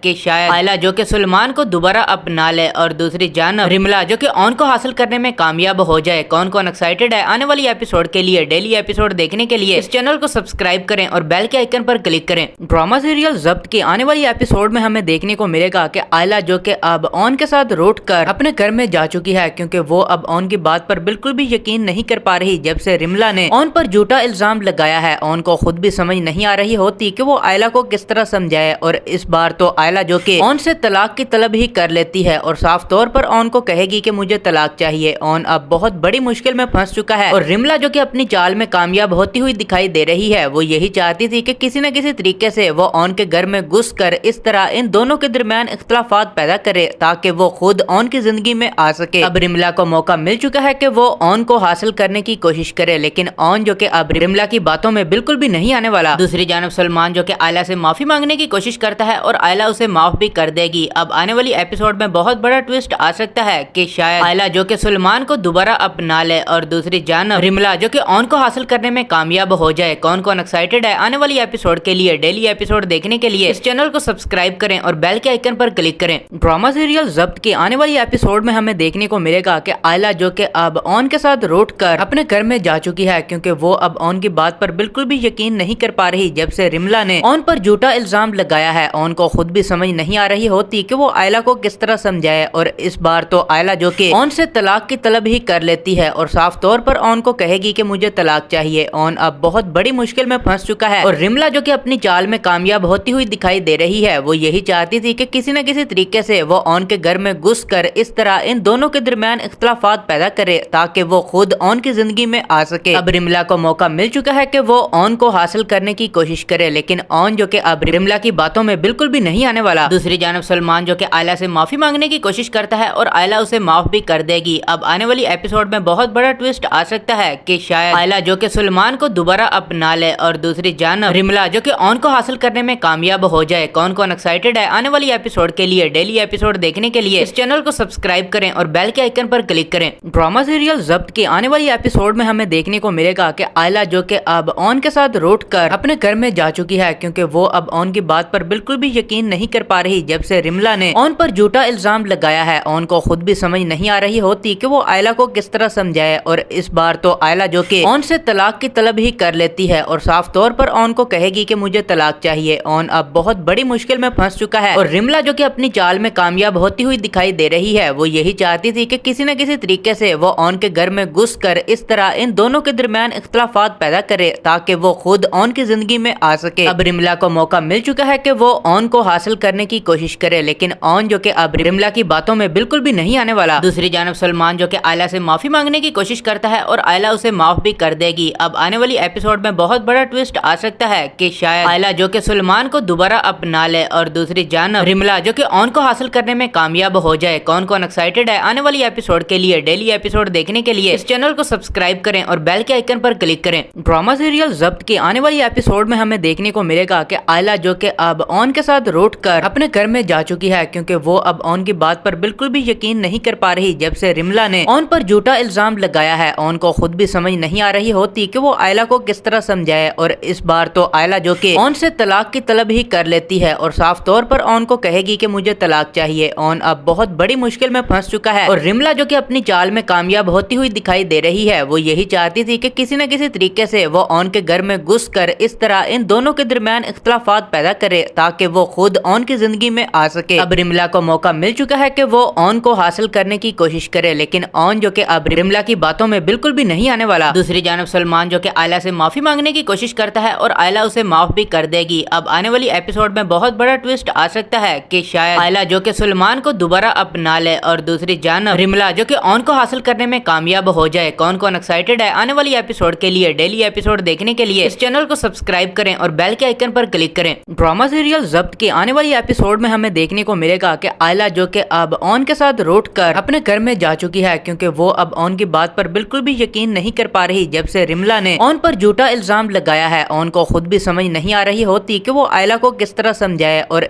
کہ شاید آئلہ جو کہ سلمان کو دوبارہ اپنا لے اور دوسری جانب رملا جو کہ اون کو حاصل کرنے میں کامیاب ہو جائے. کون ایکسائٹیڈ ہے آنے والی ایپیسوڈ کے لیے؟ ڈیلی ایپیسوڈ دیکھنے کے لیے اس چینل کو سبسکرائب کریں اور بیل کے آئیکن پر کلک کریں. ڈرامہ سیریل ضبط کی آنے والی ایپیسوڈ میں ہمیں دیکھنے کو ملے گا کہ آئلہ جو کہ اب اون کے ساتھ روٹ کر اپنے گھر میں جا چکی ہے کیونکہ وہ اب اون کی بات پر بالکل بھی یقین نہیں کر پا رہی جب سے رملا نے اون پر جھوٹا الزام لگایا ہے. اون کو خود بھی سمجھ نہیں آ رہی ہوتی کہ وہ آئلہ کو کس طرح سمجھائے اور اس بار تو آئلہ جو کہ اون سے طلاق کی طلب ہی کر لیتی ہے اور صاف طور پر اون کو کہے گی کہ مجھے طلاق چاہیے. اون اب بہت بڑی مشکل میں پھنس چکا ہے اور رملا جو کہ اپنی چال میں کامیاب ہوتی ہوئی دکھائی دے رہی ہے. وہ یہی چاہتی تھی کہ کسی نہ کسی طریقے سے وہ اون کے گھر میں گھس کر اس طرح ان دونوں کے درمیان اختلافات پیدا کرے تاکہ وہ خود اون کی زندگی میں آ سکے. اب رملا کو موقع مل چکا ہے کہ وہ اون کو حاصل کرنے کی کوشش کرے لیکن اون جو کہ اب رملا کی باتوں میں بالکل بھی نہیں آنے والا. دوسری جانب سلمان جو کہ آئلہ سے معافی مانگنے کی کوشش کرتا ہے اور آئلہ اسے معاف بھی کر دے گی. اب آنے والی ایپیسوڈ میں بہت بڑا ٹویسٹ آ سکتا ہے کہ شاید آئلہ جو کہ سلمان کو دوبارہ اپنا لے اور دوسری جانب رملا جو کہ اون کو حاصل کرنے میں کامیاب ہو جائے. کون ایکسائٹیڈ ہے آنے والی ایپیسوڈ کے لیے؟ ڈیلی ایپیسوڈ دیکھنے کے لیے اس چینل کو سبسکرائب کریں اور بیل کے آئیکن پر کلک کریں. ڈرامہ سیریل ضبط کی آنے والی ایپیسوڈ میں ہمیں دیکھنے کو ملے گا کہ آئلہ جو کہ اب اون کے ساتھ روٹ کر اپنے گھر میں جا چکی ہے کیونکہ وہ اب اون کی بات پر بالکل بھی یقین نہیں کر پا رہی جب سے رملا نے اون پر جھوٹا الزام لگایا ہے. اون کو خود بھی سمجھ نہیں آ رہی ہوتی کہ وہ آئلہ کو کس طرح سمجھائے اور اس بار تو آئلہ جو کہ اون سے طلاق کی طلب ہی کر لیتی ہے اور صاف طور پر اون کو کہے گی کہ مجھے طلاق چاہیے. اون اب بہت بڑی مشکل میں پھنس چکا ہے اور رملا جو کہ اپنی چال میں کامیاب ہوتی ہوئی دکھائی دے رہی ہے. وہ یہی چاہتی تھی کہ کسی نہ کسی طریقے سے وہ اون کے گھر میں گھس کر اس طرح ان دونوں کے درمیان اختلافات پیدا کرے تاکہ وہ خود اون کی زندگی میں آ سکے. اب رملا کو موقع مل چکا ہے کہ وہ اون کو حاصل کرنے کی کوشش کرے لیکن اون جو کہ اب رملا کی باتوں میں بالکل بھی نہیں آنے والا. دوسری جانب سلمان جو کہ آئلہ سے معافی مانگنے کی کوشش کرتا ہے اور آئلہ اسے معاف بھی کر دے گی. اب آنے والی ایپیسوڈ میں بہت بڑا ٹویسٹ آ سکتا ہے کہ شاید آئلہ جو کہ سلمان کو دوبارہ اپنا لے اور دوسری جانب رملا جو کہ اون کو حاصل کرنے میں کامیاب ہو جائے. کون ایکسائٹیڈ ہے آنے والی ایپیسوڈ کے لیے؟ ڈیلی ایپیسوڈ دیکھنے کے لیے اس چینل کو سبسکرائب کریں اور بیل کے آئیکن پر کلک کریں. ڈرامہ سیریل ضبط کی آنے والی ایپیسوڈ میں ہمیں دیکھنے کو ملے گا کہ آئلہ جو کہ اب اون کے ساتھ روٹ کر اپنے گھر میں جا چکی ہے کیونکہ وہ اب اون کی بات پر بالکل بھی یقین نہیں کر پا رہی جب سے رملا نے اون پر جھوٹا الزام لگایا ہے. اون کو خود بھی سمجھ نہیں آ رہی ہوتی کہ وہ آئلہ کو کس طرح سمجھائے اور اس بار تو آئلہ جو کہ اون سے طلاق کی طلب ہی کر لیتی ہے اور صاف طور پر اون کو کہے گی کہ مجھے طلاق چاہیے. اون اب بہت بڑی مشکل میں پھنس چکا ہے اور رملا جو کہ اپنی چال میں کامیاب ہوتی ہوئی دکھائی دے رہی ہے. وہ یہی چاہتی تھی کہ کسی نہ کسی طریقے سے وہ اون کے گھر میں گھس کر اس طرح ان دونوں کے درمیان اختلافات پیدا کرے تاکہ وہ خود اون کی زندگی میں آ سکے. اب رملا کو موقع مل چکا ہے کہ وہ اون کو حاصل کرنے کی کوشش کرے لیکن اون جو کہ اب رملا کی باتوں میں بالکل بھی نہیں آنے والا. دوسری جانب سلمان جو کہ آئلہ سے معافی مانگنے کی کوشش کرتا ہے اور آئلہ اسے معاف بھی کر دے گی. اب آنے والی ایپیسوڈ میں بہت بڑا ٹویسٹ آ سکتا ہے کہ شاید آئلہ جو کہ سلمان کو دوبارہ اپنا لے اور دوسری جانب رملا جو کہ اون کو حاصل کرنے میں کامیاب ہو جائے. کون ایکسائٹیڈ ہے آنے والی ایپیسوڈ کے لیے؟ ڈیلی ایپیسوڈ دیکھنے کے لیے اس چینل کو سبسکرائب کریں اور بیل کے آئیکن پر کلک کریں. ڈرامہ سیریل ضبط کی آنے والی ایپیسوڈ میں ہمیں دیکھنے کو ملے گا کہ آئلہ جو کہ اب اون کے ساتھ روٹ کر اپنے گھر میں جا چکی ہے کیونکہ وہ اب اون کی بات پر بالکل بھی یقین نہیں کر پا رہی جب سے رملا نے اون پر جھوٹا الزام لگایا ہے. اون کو خود بھی سمجھ نہیں آ رہی ہوتی کہ وہ آئلہ کو کس طرح سمجھائے اور اس بار تو آئلہ جو کہ اون سے طلاق کی طلب ہی کر لیتی ہے اور صاف طور پر اون کو کہے گی کہ مجھے طلاق چاہیے. اون اب بہت بڑی مشکل میں پھنس چکا ہے اور رملا جو کہ اپنی چال میں کامیاب ہوتی ہوئی دکھائی دے رہی ہے. وہ یہی چاہتی تھی کہ کسی نہ کسی طریقے سے وہ اون کے گھر میں گھس کر اس طرح ان دونوں کے درمیان اختلافات پیدا کرے تاکہ وہ خود اون کی زندگی میں آ سکے. اب رملا کو موقع مل چکا ہے کہ وہ اون کو حاصل کرنے کی کوشش کرے لیکن اون جو کہ اب رملا کی باتوں میں بالکل بھی نہیں آنے والا. دوسری جانب سلمان جو کہ آئلہ سے معافی مانگنے کی کوشش کرتا ہے اور آئلہ اسے معاف بھی کر دے گی. اب آنے والی ایپیسوڈ میں بہت بڑا ٹویسٹ آ سکتا ہے کہ شاید آئلہ جو کہ سلمان کو دوبارہ اپنا لے اور دوسری جانب رملا جو کہ اون کو حاصل کرنے میں کامیاب ہو جائے. کون ایکسائٹیڈ ہے آنے والی ایپیسوڈ کے لیے؟ ڈیلی ایپیسوڈ دیکھنے کے لیے اس چینل کو سبسکرائب کریں اور بیل کے آئیکن پر کلک کریں. ڈرامہ سیریل ضبط کی آنے والی ایپیسوڈ میں ہمیں دیکھنے کو ملے گا کہ آئلہ جو کہ اب اون کے ساتھ روٹ کر اپنے گھر میں جا چکی ہے کیونکہ وہ اب اون کی بات پر بالکل بھی یقین نہیں کر پا رہی جب سے رملا نے اون پر جھوٹا الزام لگایا ہے. اون کو خود بھی سمجھ نہیں آ رہی ہوتی کہ وہ آئلہ کو کس طرح سمجھائے اور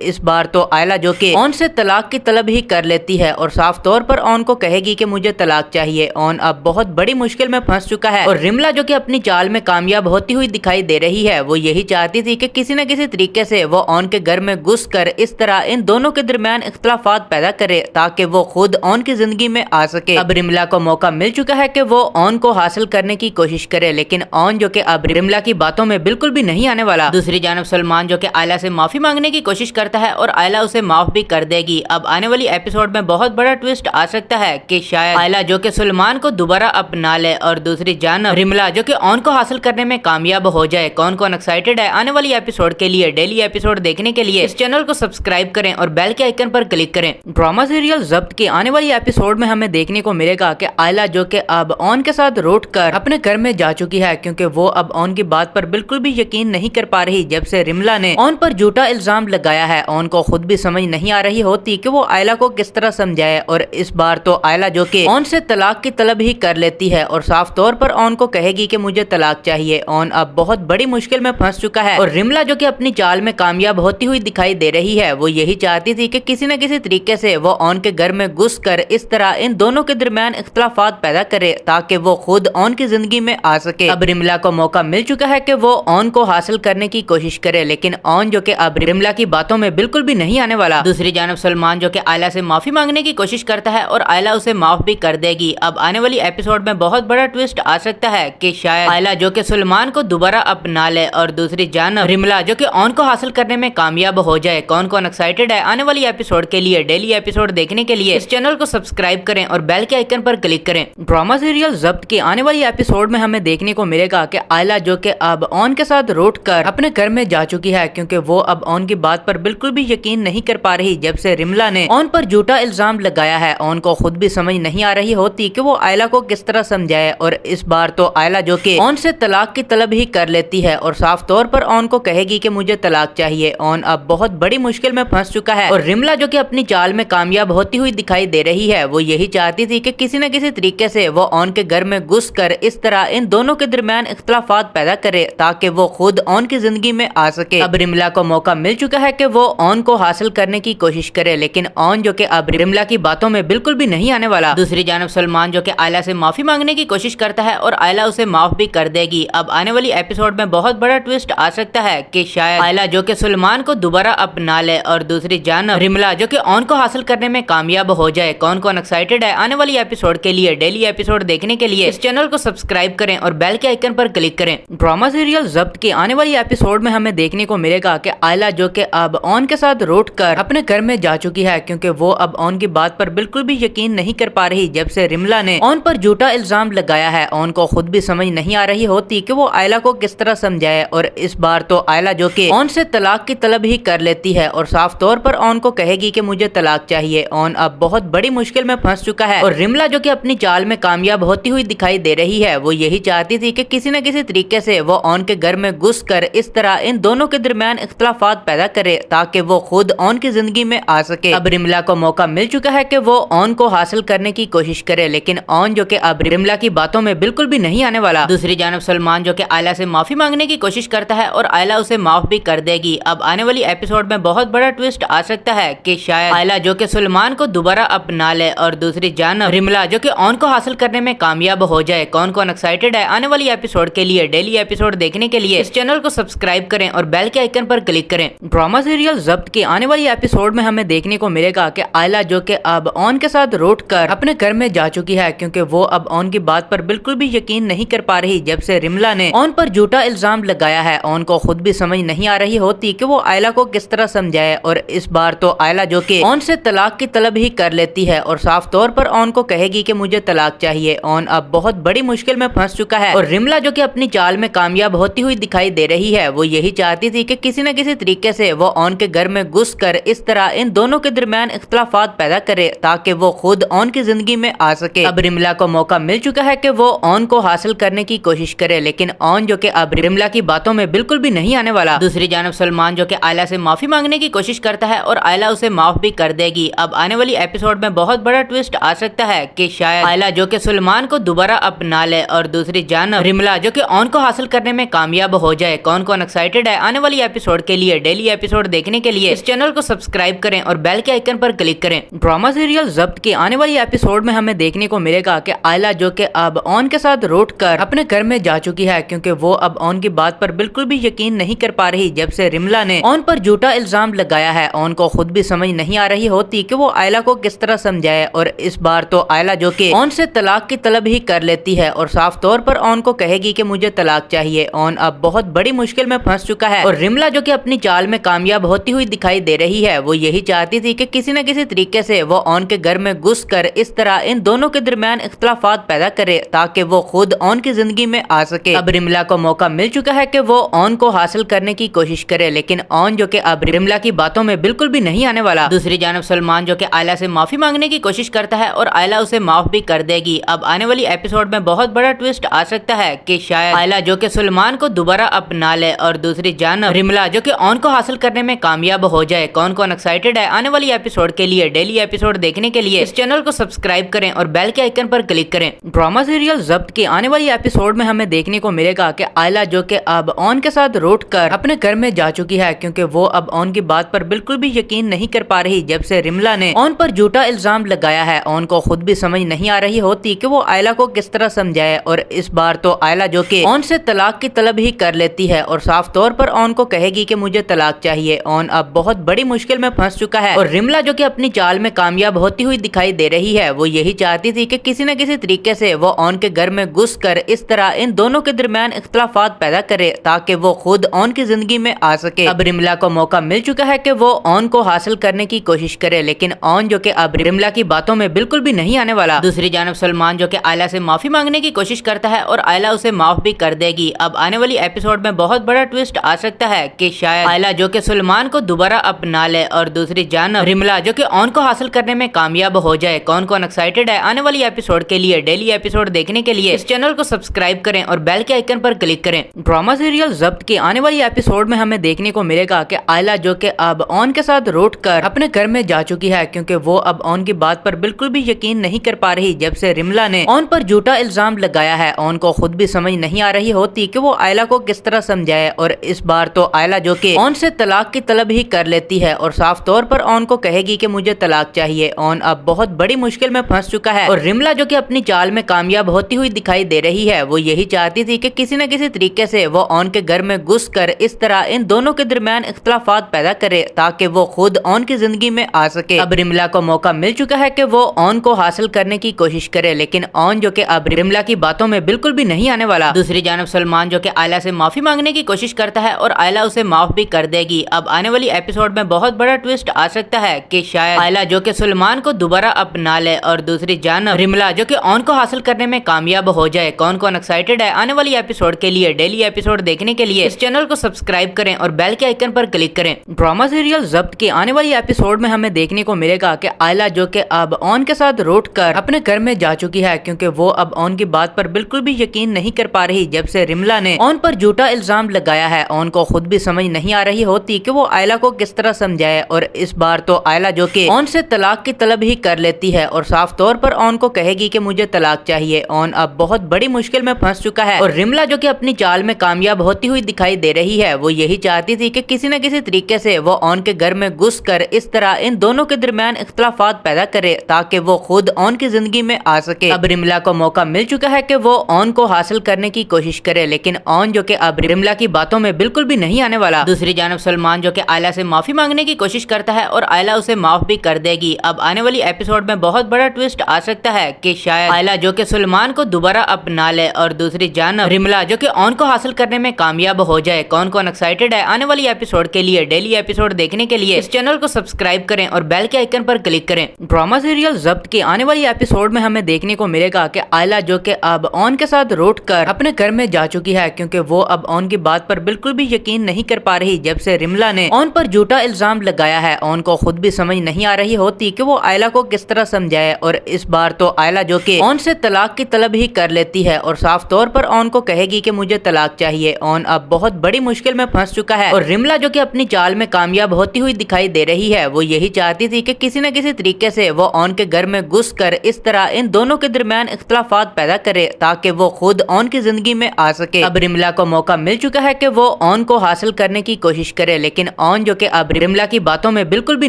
اس بار تو آئلہ جو کہ آن سے طلاق کی طلب ہی کر لیتی ہے اور صاف طور پر آن کو کہے گی کہ مجھے طلاق چاہیے. آن اب بہت بڑی مشکل میں پھنس چکا ہے اور رملا جو کہ اپنی چال میں کامیاب ہوتی ہوئی دکھائی دے رہی ہے وہ یہی چاہتی تھی کہ کسی نہ کسی طریقے سے وہ آن کے گھر میں گھس کر اس طرح ان دونوں کے درمیان اختلافات پیدا کرے تاکہ وہ خود آن کی زندگی میں آ سکے. اب رملا کو موقع مل چکا ہے کہ وہ آن کو حاصل کرنے کی کوشش کرے لیکن آن جو کہ اب رملا کی باتوں میں بالکل بھی نہیں آنے والا. دوسری جانب سلمان جو کہ آئلہ سے معافی مانگنے کی کوشش کرتا ہے اور آئلہ اسے معاف بھی کر دے گی. اب آنے والی ایپیسوڈ میں بہت بڑا ٹویسٹ آ سکتا ہے کہ شاید آئلہ جو کہ سلمان کو دوبارہ اپنا لے اور دوسری جانب رملا جو کہ آن کو حاصل کرنے میں کامیاب ہو جائے. کون ایکسائٹیڈ ہے آنے والی ایپیسوڈ کے لیے؟ ڈیلی ایپیسوڈ دیکھنے کے لیے اس چینل کو سبسکرائب کریں اور بیل کے آئیکن پر کلک کریں. ڈرامہ سیریل ضبط کی آنے والی ایپیسوڈ میں ہمیں دیکھنے کو ملے گا کہ آئلہ جو کہ اب آن کے ساتھ روٹ کر اپنے گھر میں جا چکی ہے کیونکہ وہ اب آن کی بات پر بالکل بھی یقین نہیں کر پا رہی جب سے رملا نے آن پر جھوٹا الزام لگایا ہے. آن کو خود بھی سمجھ نہیں آ رہی ہوتی کہ وہ آئلہ کو کس طرح سمجھائے اور اس بار تو آئلہ جو کہ آن سے طلاق کی طلب ہی کر لیتی ہے اور صاف طور پر آن کو کہے گی کہ مجھے طلاق چاہیے. آن اب بہت بڑی مشکل میں پھنس چکا ہے اور رملا جو کہ اپنی چال میں کامیاب ہوتی ہوئی دکھائی دے رہی ہے وہ یہی چاہتی تھی کہ کسی نہ کسی طریقے سے وہ آن کے گھر میں گھس کر اس طرح ان دونوں کے درمیان اختلافات پیدا کرے تاکہ وہ خود آن کی زندگی میں آ سکے. اب رملا کو موقع مل چکا ہے کہ وہ آن کو حاصل کرنے کی کوشش کرے لیکن آن جو کہ اب رملا کی باتوں میں بالکل بھی نہیں آنے والا. دوسری جانب سلمان جو کہ آئلہ سے معافی مانگنے کی کوشش کرتا ہے اور آئلہ اسے معاف بھی کر دے گی. اب آنے والی ایپیسوڈ میں بہت بڑا ٹویسٹ آ سکتا ہے کہ شاید آئلہ جو کہ سلمان کو دوبارہ اپنا لے اور دوسری جانب رملا جو کہ آن کو حاصل کرنے میں کامیاب ہو جائے. کون ایکسائٹیڈ ہے آنے والی ایپیسوڈ کے لیے؟ ڈیلی ایپیسوڈ دیکھنے کے لیے اس چینل کو سبسکرائب کریں اور بیل کے آئیکن پر کلک کریں. ڈرامہ سیریل ضبط کی آنے والی ایپیسوڈ میں ہمیں دیکھنے کو ملے گا کہ آئلہ جو کہ اب آن کے ساتھ روٹ کر اپنے گھر میں جا چکی ہے کیونکہ وہ اب آن کی بات پر بالکل بھی یقین نہیں کر پا رہی جب سے رملا نے آن پر جھوٹا الزام لگایا ہے. آن کو خود بھی سمجھ نہیں آ رہی ہوتی کہ وہ آئلہ کو کس طرح سمجھائے اور اس بار تو آئلہ جو کہ آن سے طلاق کی طلب ہی کر لیتی ہے اور صاف طور پر آن کو کہے گی کہ مجھے طلاق چاہیے. آن اب بہت بڑی مشکل میں پھنس چکا ہے اور رملا جو کہ اپنی چال میں کامیاب ہوتی ہوئی دکھائی دے رہی ہے وہ یہی چاہتی تھی کہ کسی نہ کسی طریقے سے وہ آن کے گھر میں گھس کر اس طرح ان دونوں کے درمیان اختلافات پیدا کرے تاکہ وہ خود آن کی زندگی میں آ سکے. اب رملا کو موقع مل چکا ہے کہ وہ آن کو حاصل کرنے کی کوشش کرے لیکن آن جو کہ اب رملا کی باتوں میں بالکل بھی نہیں آنے والا. دوسری جانب سلمان جو کہ آئلہ سے معافی مانگنے کی کوشش کرتا ہے اور آئلہ اسے معاف بھی کر دے گی. اب آنے والی ایپیسوڈ میں بہت بڑا ٹویسٹ آ سکتا ہے کہ شاید آئلہ جو کہ سلمان کو دوبارہ اپنا لے اور دوسری جانب رملا جو کہ آن کو حاصل کرنے میں کامیاب ہو جائے. کون ایکسائٹیڈ ہے آنے والی ایپیسوڈ کے لیے؟ ڈیلی ایپیسوڈ دیکھنے کے لیے اس چینل کو سبسکرائب کریں اور بیل کے آئیکن پر کلک کریں. ڈرامہ سیریل ضبط کی آنے والی ایپیسوڈ میں ہمیں دیکھنے کو ملے گا کہ آئلہ جو کہ اب آن کے ساتھ روٹ کر اپنے گھر میں جا چکی ہے کیونکہ وہ اب آن کی بات پر بالکل بھی یقین نہیں کر پا رہی جب سے رملا نے آن پر جھوٹا الزام لگایا ہے. آن کو خود بھی سمجھ نہیں آ رہی ہوتی کہ وہ آئلہ کو کس طرح سمجھائے اور اس بار تو آئلہ جو کہ آن سے طلاق کی طلب ہی کر لیتی ہے اور صاف طور پر آن کو کہے گی کہ مجھے طلاق چاہیے. آن اب بہت بڑی مشکل میں پھنس چکا ہے اور رملا جو کہ اپنی چال میں کامیاب ہوتی ہوئی دکھائی دے رہی ہے وہ یہی چاہتی تھی کہ کسی نہ کسی طریقے سے وہ آن کے گھر میں گھس کر اس طرح ان دونوں کے درمیان اختلافات پیدا کرے تاکہ وہ خود آن کی زندگی میں آ سکے. اب رملا کو موقع مل چکا ہے کہ وہ آن کو حاصل کرنے کی کوشش کرے لیکن آن جو کہ اب رملا کی باتوں میں بالکل بھی نہیں آنے والا. دوسری جانب سلمان جو کہ آئلہ سے معافی مانگنے کی کوشش کرتا ہے اور آئلہ اسے معاف بھی کر دے گی. اب آنے والی ایپیسوڈ میں بہت بڑا ٹویسٹ آ سکتا ہے کہ شاید آئلہ جو کہ سلمان کو دوبارہ اپنا لے اور دوسری جانب رملا جو کہ آن کو حاصل کرنے میں کامیاب ہو جائے. کون ایکسائٹیڈ ہے آنے والی ایپیسوڈ کے لیے؟ ڈیلی ایپیسوڈ دیکھنے کے لیے اس چینل کو سبسکرائب کریں اور بیل کے آئیکن پر کلک کریں. ڈرامہ سیریل ضبط کی آنے والی ایپیسوڈ میں ہمیں دیکھنے کو ملے گا کہ آئلہ جو کہ اب آن کے ساتھ روٹ کر اپنے گھر میں جا چکی ہے کیونکہ وہ اب آن کی بات پر بالکل بھی یقین نہیں کر پا رہی جب سے رملا نے آن پر جھوٹا الزام لگایا ہے. آن کو خود بھی سمجھ نہیں آ رہی ہوتی کہ وہ آئلہ کو کس طرح سمجھائے اور اس بار تو آئلہ جو کہ آن سے طلاق کی طلب ہی کر لیتی ہے اور صاف طور پر آن کو کہے گی کہ مجھے طلاق چاہیے. آن اب بہت بڑی مشکل میں پھنس چکا ہے اور رملا جو کہ اپنی چال میں کامیاب ہوتی ہوئی دکھائی دے رہی ہے وہ یہی چاہتی تھی کہ کسی نہ کسی طریقے سے وہ آن کے گھر میں گھس کر اس طرح ان دونوں کے درمیان اختلافات پیدا کرے تاکہ وہ خود آن کی زندگی میں آ سکے. اب رملا کو موقع مل چکا ہے کہ وہ آن کو حاصل کرنے کی کوشش کرے لیکن آن جو کہ اب رملا کی باتوں میں بالکل بھی نہیں آنے والا. دوسری جانب سلمان جو کہ آئلہ سے معافی مانگنے کی کوشش کرتا ہے اور آئلہ اسے معاف بھی کر دے گی. اب آنے والی ایپیسوڈ میں بہت بڑا ٹویسٹ آ سکتا ہے کہ شاید آئلہ جو کہ سلیمان کو دوبارہ اپنا لے اور دوسری جانب رملہ جو کہ اون کو حاصل کرنے میں کامیاب ہو جائے. کون ایکسائٹیڈ ہے آنے والی ایپیسوڈ کے لیے؟ ڈیلی ایپیسوڈ دیکھنے کے لیے اس چینل کو سبسکرائب کریں اور بیل کے آئیکن پر کلک کریں. ڈرامہ سیریل ضبط کی آنے والی ایپیسوڈ میں ہمیں دیکھنے کو ملے گا کہ آئلہ جو کہ اب اون کے ساتھ روٹ کر اپنے گھر میں جا چکی ہے کیونکہ وہ اب اون کی بات پر بالکل بھی یقین نہیں کر پا رہی. جب سے رملہ نے اون پر جھوٹا الزام لگایا ہے اون کو خود بھی سمجھ نہیں آ رہی ہوتی کہ وہ آئلہ کو کس طرح سمجھائے. اور اس بار تو آئلہ جو کہ اون سے طلاق کی طلب ہی کر لیتی ہے اور صاف طور پر اون کو کہے گی کہ مجھے طلاق چاہیے. اون اب بہت بڑی مشکل میں پھنس چکا ہے اور رملہ جو کہ اپنی چال میں کامیاب ہوتی ہوئی دکھائی دے رہی ہے. وہ یہی چاہتی تھی کہ کسی نہ کسی طریقے سے وہ اون کے گھر میں گھس کر اس طرح ان دونوں کے درمیان اختلافات پیدا کرے تاکہ وہ خود اون کی زندگی میں آ سکے. اب رملہ کو موقع مل چکا ہے کہ وہ اون کو حاصل کرنے کی کوشش کرے لیکن اون جو کہ اب رملہ کی باتوں میں بالکل بھی نہیں آنے والا. دوسری جانب سلمان جو کہ آئلہ سے معافی مانگنے کی کوشش کرتا ہے اور آئلہ اسے معاف بھی کر دے گی. اب آنے والی ایپیسوڈ میں بہت بڑا ٹویسٹ آ سکتا ہے کہ شاید آئلہ جو کہ سلمان کو دوبارہ اپنا لے اور دوسری جانب رملہ جو کہ اون کو حاصل کرنے میں کامیاب ہو جائے. کون ایکسائٹیڈ ہے آنے والی ایپیسوڈ کے لیے؟ ڈیلی ایپیسوڈ دیکھنے کے لیے اس چینل کو سبسکرائب کریں اور بیل کے آئیکن پر کلک کریں. ڈرامہ سیریل ضبط کی آنے والی ایپیسوڈ میں ہمیں دیکھنے کو ملے گا کہ آئلہ جو کہ اب اون کے ساتھ روٹ کر اپنے گھر میں جا چکی ہے کیونکہ وہ اب اون کی بات پر بالکل بھی یقین نہیں کر پا رہی. جب سے رملہ نے اون پر جھوٹا الزام لگایا ہے اون کو خود بھی سمجھ نہیں آ رہی ہوتی کہ وہ آئلہ کو کس طرح سمجھائے. اور اس بار تو آئلہ جو کہ اون سے طلاق کی طلب ہی کر لیتی ہے اور صاف طور پر اون کو کہے گی کہ مجھے طلاق چاہیے. اون اب بہت بڑی مشکل میں پھنس چکا ہے اور رملہ جو کہ اپنی چال میں کامیاب ہوتی ہوئی دکھائی دے رہی ہے. وہ یہی چاہتی تھی کہ کسی نہ کسی طریقے سے وہ اون کے گھر میں گھس کر اس طرح ان دونوں کے درمیان اختلافات پیدا کرے تاکہ وہ خود اون کی زندگی میں آ سکے. اب رملہ کو موقع مل چکا ہے کہ وہ اون کو حاصل کرنے کی کوشش کرے لیکن اون جو کہ اب رملہ کی باتوں میں بالکل بھی نہیں آنے والا. دوسری جانب سلمان جو کہ آئلہ سے معافی مانگنے کی کوشش کرتا ہے اور آئلہ اسے معاف بھی کر دے گی. اب آنے والی ایپیسوڈ میں بہت بڑا ٹویسٹ آ سکتا ہے کہ شاید آئلہ جو کہ سلمان کو دوبارہ اپنا لے اور دوسری جانب رملہ جو کہ اون کو حاصل کرنے میں کامیاب ہو جائے. کون ایکسائٹیڈ ہے آنے والی ایپیسوڈ کے لیے؟ ڈیلی ایپیسوڈ دیکھنے کے لیے اس چینل کو سبسکرائب کریں اور بیل کے آئیکن پر کلک کریں. ڈرامہ سیریل ضبط کی آنے والی ایپیسوڈ میں ہمیں دیکھنے کو ملے گا کہ آئلہ جو کہ اب اون کے ساتھ روٹ کر اپنے گھر میں جا چکی ہے کیونکہ وہ اب اون کی بات پر بالکل بھی یقین نہیں کر پا رہی. جب سے رملہ نے اون پر جھوٹا الزام لگایا ہے اون کو خود بھی سمجھ نہیں آ رہی ہوتی کہ وہ آئلہ کو کس طرح سمجھائے. اور اس بار تو آئلہ جو کہ اون سے طلاق کی طلب ہی کر لیتی ہے اور صاف طور پر اون کو کہے گی کہ مجھے طلاق چاہیے. اون اب بہت بڑی مشکل میں پھنس چکا ہے اور رملہ جو کہ اپنی چال میں کامیاب ہوتی ہوئی دکھائی دے رہی ہے. وہ یہی چاہتی تھی کہ کسی نہ کسی طریقے سے وہ اون کے گھر میں گھس کر اس طرح ان دونوں کے درمیان اختلافات پیدا کرے تاکہ وہ خود اون کی زندگی میں آ سکے. اب رملہ کو موقع مل چکا ہے کہ وہ اون کو حاصل کرنے کی کوشش کرے لیکن اون جو کہ اب رملہ کی باتوں میں بالکل بھی نہیں آنے والا. دوسری جانب سلمان جو کہ آئلہ سے معافی مانگنے کی کوشش کرتا ہے اور آئلہ اسے معاف بھی کر دے گی. اب آنے والی ایپیسوڈ میں بہت بڑا ٹویسٹ آ سکتا ہے کہ شاید آئلہ جو کہ سلمان کو دوبارہ اپنا لے اور دوسری جانب رملہ جو کہ اون کو حاصل کرنے میں کامیاب ہو جائے. کون ایکسائٹیڈ ہے آنے والی ایپیسوڈ کے لیے؟ ڈیلی ایپیسوڈ دیکھنے کے لیے اس چینل کو سبسکرائب کریں اور بیل کے آئیکن پر کلک کریں. ڈرامہ سیریل ضبط کی آنے والی ایپیسوڈ میں ہمیں دیکھنے کو ملے گا کہ آئلہ جو کہ اب اون کے ساتھ روٹ کر اپنے گھر میں جا چکی ہے کیونکہ وہ اب اون کی بات پر بالکل بھی یقین نہیں کر پا رہی. جب سے رملہ نے اون پر جھوٹا الزام لگایا ہے اون کو خود بھی سمجھ نہیں آ رہی ہوتی کہ وہ آئلہ کو کس طرح سمجھائے. اور اس بار تو آئلہ جو کہ اون سے طلاق کی طلب ہی کر لیتی ہے اور صاف طور پر اون کو کہے گی کہ مجھے طلاق چاہیے. اون اب بہت بڑی مشکل میں پھنس چکا ہے اور رملہ جو کہ اپنی چال میں کامیاب ہوتی ہوئی دکھائی دے رہی ہے. وہ یہی چاہتی تھی کہ کسی نہ کسی طریقے سے وہ اون کے گھر میں گھس کر اس طرح ان دونوں کے درمیان اختلافات پیدا کرے تاکہ وہ خود اون کی زندگی میں آ سکے. اب رملہ کو موقع مل چکا ہے کہ وہ اون کو حاصل کرنے کی کوشش کرے لیکن اون جو کہ اب رملہ کی باتوں میں بالکل بھی نہیں آنے والا. دوسری جانب سلمان جو کہ آئلہ سے معافی مانگنے کی کوشش کرتا ہے اور آئلہ اسے معاف بھی کر دے گی. اب آنے والی ایپیسوڈ میں بہت بڑا ٹویسٹ آ سکتا ہے کہ شاید آئلہ جو کہ سلمان کو دوبارہ اپنا لے اور دوسری جانب رملہ جو کہ اون کو حاصل کرنے میں کامیاب ہو جائے. کون ایکسائٹیڈ ہے آنے والی ایپیسوڈ کے لیے؟ ڈیلی ایپیسوڈ دیکھنے کے لیے اس چینل کو سبسکرائب کریں اور بیل کے آئیکن پر کلک کریں. ڈرامہ سیریل ضبط کی آنے والی ایپیسوڈ میں ہمیں دیکھنے کو ملے گا کہ آئلہ جو کہ اب اون کے ساتھ روٹ کر اپنے گھر میں جا چکی ہے کیونکہ وہ اب اون کی بات پر بالکل بھی یقین نہیں کر پا رہی. جب سے رملہ نے اون پر جھوٹا الزام لگایا ہے اون کو خود بھی سمجھ نہیں آ رہی ہوتی کہ وہ آئلہ کو کس طرح سمجھائے. اور اس بار تو آئلہ جو کہ اون سے طلاق کی طلب ہی کر لیتی ہے اور صاف طور پر اون کو کہے گی کہ مجھے طلاق چاہیے. اون اب بہت بڑی مشکل میں پھنس چکا ہے اور رملہ جو کہ اپنی چال میں کامیاب ہوتی ہوئی دکھائی دے رہی ہے. وہ یہی چاہتی تھی کہ کسی نہ کسی طریقے سے وہ آن کے گھر میں گھس کر اس طرح ان دونوں کے درمیان اختلافات پیدا کرے تاکہ وہ خود آن کی زندگی میں آ سکے۔ اب رملا کو موقع مل چکا ہے کہ وہ آن کو حاصل کرنے کی کوشش کرے، لیکن آن جو کہ اب رملا کی باتوں میں بالکل بھی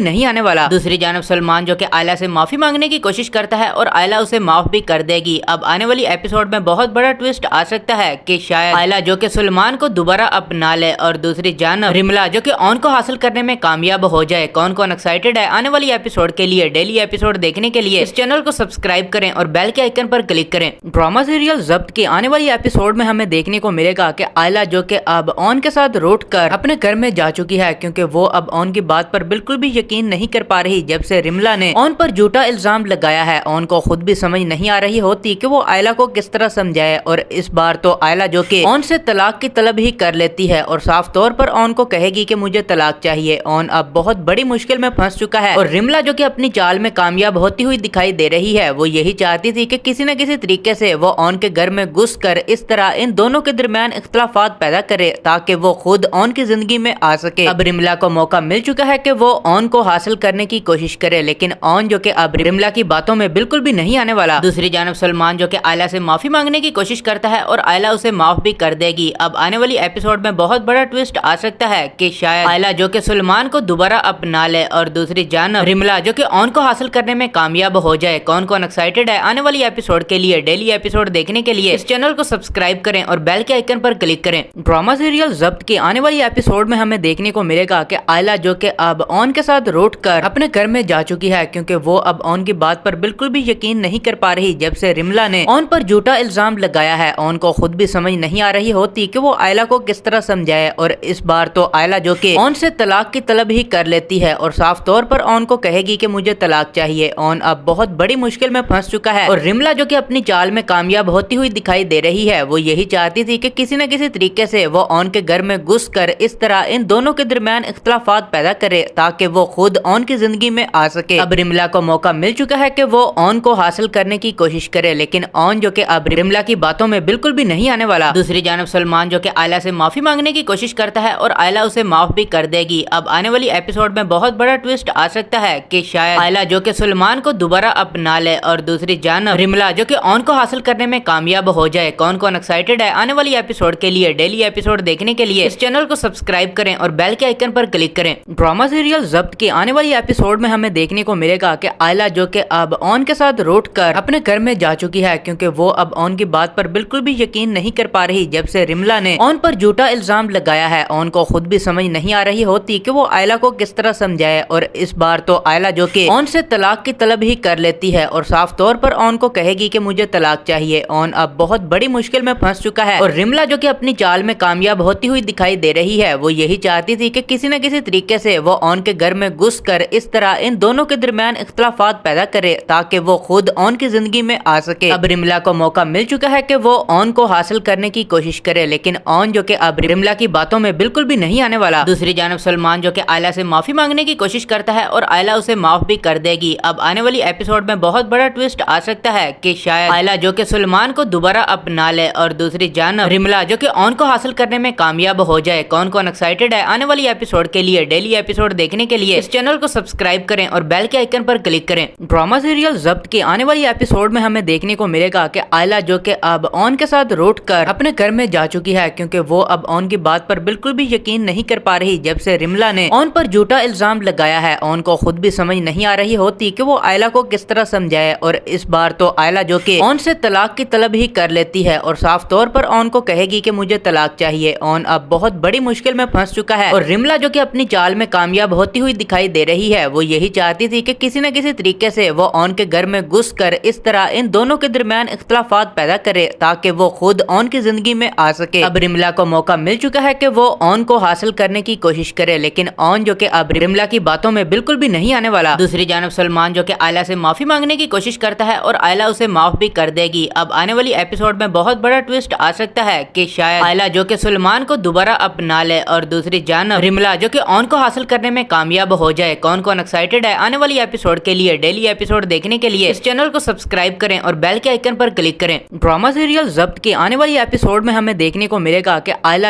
نہیں آنے والا۔ دوسری جانب سلمان جو کہ آئلہ سے معافی مانگنے کی کوشش کرتا ہے اور آئلہ اسے معاف بھی کر دے گی۔ اب آنے والی ایپیسوڈ میں بہت بڑا ٹویسٹ آ سکتا ہے کہ شاید آئلہ جو کہ سلمان کو دوبارہ اپنا لے اور دوسری جانب رملا جو کہ آن کو حاصل کرنے میں کامیاب ہو جائے۔ کون ایکسائٹیڈ ہے آنے والی ایپیسوڈ کے لیے؟ ڈیلی ایپیسوڈ دیکھنے کے لیے اس چینل کو سبسکرائب کریں اور بیل کے آئیکن پر کلک کریں۔ ڈرامہ سیریل ضبط کی آنے والی ایپیسوڈ میں ہمیں دیکھنے کو ملے گا کہ آئلہ جو کہ اب آن کے ساتھ روٹ کر اپنے گھر میں جا چکی ہے، کیونکہ وہ اب آن کی بات پر بالکل بھی یقین نہیں کر پا رہی جب سے رملا نے آن پر جھوٹا الزام لگایا ہے۔ آن کو خود بھی سمجھ نہیں آ رہی ہوتی کہ وہ آئلہ کو کس طرح سمجھائے، اور اس بار تو آئلہ جو کہ آن سے طلاق کی طلب ہی کر لیتی ہے اور صاف طور پر آن کو کہے گی کہ مجھے طلاق چاہیے۔ آن اب بہت بڑی مشکل میں پھنس چکا ہے اور رملا جو کہ اپنی چال میں کامیاب ہوتی ہوئی دکھائی دے رہی ہے، وہ یہی چاہتی تھی کہ کسی نہ کسی طریقے سے وہ آن کے گھر میں گھس کر اس طرح ان دونوں کے درمیان اختلافات پیدا کرے تاکہ وہ خود آن کی زندگی میں آ سکے۔ اب رملا کو موقع مل چکا ہے کہ وہ آن کو حاصل کرنے کی کوشش کرے، لیکن آن جو کہ اب رملا کی باتوں میں بالکل بھی نہیں آنے والا۔ دوسری جانب سلمان جو کہ آئلہ سے معافی مانگنے کی کوشش کرتا ہے اور آئلہ اسے معاف بھی کر دے گی۔ اب آنے والی ایپیسوڈ میں بہت بڑا ٹویسٹ آ سکتا ہے کہ شاید آئلہ جو کہ سلمان کو دوبارہ اپنا لے اور دوسری جانب رملا جو کہ آن کو حاصل کرنے میں کامیاب ہو جائے۔ کون ایکسائٹیڈ ہے آنے والی ایپیسوڈ کے لیے؟ ڈیلی ایپیسوڈ دیکھنے کے لیے اس چینل کو سبسکرائب کریں اور بیل کے آئیکن پر کلک کریں۔ ڈرامہ سیریل ضبط کی آنے والی ایپیسوڈ میں ہمیں دیکھنے کو ملے گا کہ آئلہ جو کہ اب آن کے ساتھ روٹ کر اپنے گھر میں جا چکی ہے، کیونکہ وہ اب آن کی بات پر بالکل بھی یقین نہیں کر پا رہی جب سے رملا نے آن پر جھوٹا الزام لگایا ہے۔ آن کو خود بھی سمجھ نہیں آ رہی ہوتی کہ وہ آئلہ کو کس طرح سمجھائے، اور اس بار تو آئلہ جو کہ آن سے طلاق کی طلب ہی کر لیتی ہے اور صاف طور پر آن کو کہے گی کہ مجھے طلاق چاہیے۔ آن اب بہت بڑی مشکل میں پھنس چکا ہے اور رملا جو کہ اپنی چال میں کامیاب ہوتی ہوئی دکھائی دے رہی ہے، وہ یہی چاہتی تھی کہ کسی نہ کسی طریقے سے وہ آن کے گھر میں گھس کر اس طرح ان دونوں کے درمیان اختلافات پیدا کرے تاکہ وہ خود آن کی زندگی میں آ سکے۔ اب رملا کو موقع مل چکا ہے کہ وہ آن کو حاصل کرنے کی کوشش کرے، لیکن آن جو کہ اب رملا کی باتوں میں بالکل بھی نہیں آنے والا۔ دوسری جانب سلمان جو کہ آئلہ سے معافی مانگنے کی کوشش کرتا ہے اور آئلہ اسے معاف بھی کر دے گی۔ اب آنے والی ایپیسوڈ میں بہت بڑا ٹویسٹ آ سکتا ہے کہ شاید آئلہ جو کہ سلمان کو دوبارہ اپنا لے اور دوسری جانب رملا جو کہ آن کو حاصل کرنے میں کامیاب ہو جائے۔ کون ایکسائٹیڈ ہے آنے والی ایپیسوڈ کے لیے؟ ڈیلی ایپیسوڈ دیکھنے کے لیے اس چینل کو سبسکرائب کریں اور بیل کے آئیکن پر کلک کریں۔ ڈرامہ سیریل ضبط کی آنے والی ایپیسوڈ میں ہمیں دیکھنے کو ملے گا کہ آئلہ جو کہ اب آن کے ساتھ روٹ کر اپنے گھر میں جا چکی ہے، کیونکہ وہ اب آن کی بات پر بالکل بھی یقین نہیں کر پا رہی جب سے رملا نے آن پر جھوٹا الزام لگایا ہے۔ آن کو خود بھی سمجھ نہیں آ رہی ہوتی کہ وہ آئلہ کو کس طرح سمجھائے، اور اس بار تو آئلہ جو کہ آن سے طلاق کی طلب ہی کر لیتی ہے اور صاف طور پر آن کو کہے گی کہ مجھے طلاق چاہیے۔ آن اب بہت بڑی مشکل میں پھنس چکا ہے اور رملا جو کہ اپنی چال میں کامیاب ہوتی ہوئی دکھائی دے رہی ہے، وہ یہی چاہتی تھی کہ کسی نہ کسی طریقے سے وہ آن کے گھر میں گھس کر اس طرح ان دونوں کے درمیان اختلافات پیدا کرے تاکہ وہ خود آن کی زندگی میں آ سکے۔ اب رملا کو موقع مل چکا ہے کہ وہ آن کو حاصل کرنے کی کوشش کرے، لیکن آن جو کہ اب رملا کی باتوں میں بالکل بھی نہیں آنے والا۔ دوسری جانب سلمان جو کہ آئلہ سے معافی مانگنے کی کوشش کرتا ہے اور آئلہ اسے معاف بھی کر دے گی۔ اب آنے والی ایپیسوڈ میں بہت بڑا ٹویسٹ آ سکتا ہے کہ شاید آئلہ جو کہ سلمان کو دوبارہ اپنا لے اور دوسری جانب رملا جو کہ آن کو حاصل کرنے میں کامیاب ہو جائے۔ کون ایکسائٹیڈ ہے آنے والی ایپیسوڈ کے لیے؟ ڈیلی ایپیسوڈ دیکھنے کے لیے اس چینل کو سبسکرائب کریں اور بیل کے آئیکن پر کلک کریں۔ ڈرامہ سیریل ضبط کی آنے والی ایپیسوڈ میں ہمیں دیکھنے کو ملے گا کہ آئلہ جو کہ اب آن کے ساتھ روٹ کر اپنے گھر میں جا چکی ہے، کیونکہ وہ اب آن کی بات پر بالکل بھی یقین نہیں کر پا رہی جب سے رملا نے آن پر جھوٹا الزام لگایا ہے۔ آن کو خود بھی سمجھ نہیں آ رہی ہوتی کہ وہ آئلہ کو کس طرح سمجھائے، اور اس بار تو آئلہ جو کہ آن سے طلاق کی طلب ہی کر لیتی ہے اور صاف طور پر آن کو کہے گی کہ مجھے طلاق چاہیے۔ آن اب بہت بڑی مشکل میں پھنس چکا ہے اور رملا جو کہ اپنی چال میں کامیاب ہوتی ہوئی دکھائی دے رہی ہے، وہ یہی چاہتی تھی کہ کسی نہ کسی طریقے سے وہ آن کے گھر میں گھس کر اس طرح ان دونوں کے درمیان اختلافات پیدا کرے تاکہ وہ خود آن کی زندگی میں آ سکے۔ اب رملا کو موقع مل چکا ہے کہ وہ آن کو حاصل کرنے کی کوشش کرے، لیکن آن جو کہ اب رملا کی باتوں میں بالکل بھی نہیں آنے والا۔ دوسری جانب سلمان جو کہ آئلہ سے معافی مانگنے کی کوشش کرتا ہے اور آئلہ اسے معاف بھی کر دے گی۔ اب آنے والی ایپیسوڈ میں بہت بڑا ٹویسٹ آ سکتا ہے کہ شاید آئلہ جو کہ سلمان کو دوبارہ اپنا لے اور دوسری جانب رملا جو کہ آن کو حاصل کرنے میں کامیاب ہو جائے۔ کون ایکسائٹیڈ ہے آنے والی ایپیسوڈ کے لیے؟ ڈیلی ایپیسوڈ دیکھنے کے لیے اس چینل کو سبسکرائب کریں اور بیل کے آئیکن پر کلک کریں۔ ڈرامہ سیریل ضبط کی آنے والی ایپیسوڈ میں ہمیں دیکھنے کو ملے گا کہ آئلہ